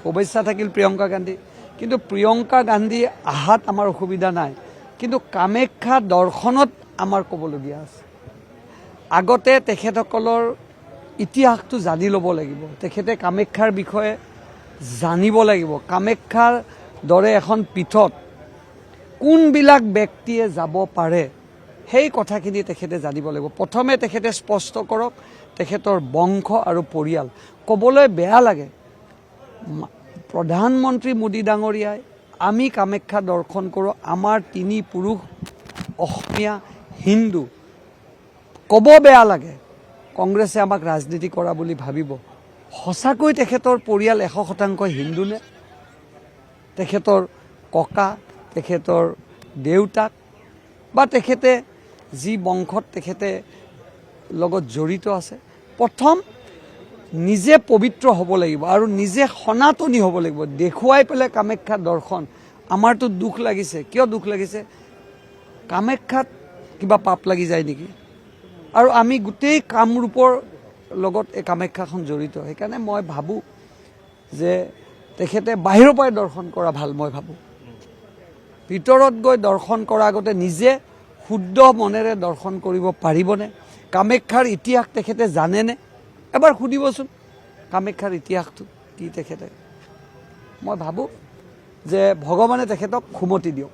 শুভেচ্ছা থাকিল প্ৰিয়ংকা গান্ধী কিন্তু প্ৰিয়ংকা গান্ধী আহাত আমাৰ অসুবিধা নাই কিন্তু কামাখ্যা দৰ্শনত আমাৰ ক'বলগীয়া আছে আগতে তেখেতসকলৰ ইতিহাসটো জানি ল'ব লাগিব তেখেতে কামাখ্যাৰ বিষয়ে জানিব লাগিব কামাখ্যাৰ দৰে এখন পীঠত কোনবিলাক ব্যক্তিয়ে যাব পাৰে সেই কথাখিনি তেখেতে জানিব লাগিব প্ৰথমে তেখেতে স্পষ্ট কৰক তেখেতৰ বংশ আৰু পৰিয়াল ক'বলৈ বেয়া লাগে প্ৰধানমন্ত্ৰী মোদী ডাঙৰীয়াই আমি কামাখ্যা দৰ্শন কৰোঁ আমাৰ তিনি পুৰুষ অসমীয়া হিন্দু ক'ব বেয়া লাগে কংগ্ৰেছে আমাক ৰাজনীতি কৰা বুলি ভাবিব সঁচাকৈ তেখেতৰ পৰিয়াল 100% হিন্দু নে তেখেতৰ ককা তেখেতৰ দেউতাক বা তেখেতে যি বংশত তেখেতে লগত জড়িত আছে প্ৰথম নিজে পবিত্ৰ হ'ব লাগিব আৰু নিজে সনাতনী হ'ব লাগিব দেখুৱাই পেলাই কামাখ্যা দৰ্শন আমাৰতো দুখ লাগিছে কিয় দুখ লাগিছে কামাখ্যাত কিবা পাপ লাগি যায় নেকি আৰু আমি গোটেই কামৰূপৰ লগত এই কামাখ্যাখন জড়িত সেইকাৰণে মই ভাবোঁ যে তেখেতে বাহিৰৰ পৰাই দৰ্শন কৰা ভাল মই ভাবোঁ ভিতৰত গৈ দৰ্শন কৰাৰ আগতে নিজে শুদ্ধ মনেৰে দৰ্শন কৰিব পাৰিবনে কামাখ্যাৰ ইতিহাস তেখেতে জানেনে এবাৰ সুধিবচোন কামাখ্যাৰ ইতিহাসটো কি তেখেতে মই ভাবোঁ যে ভগৱানে তেখেতক সুমতি দিয়ক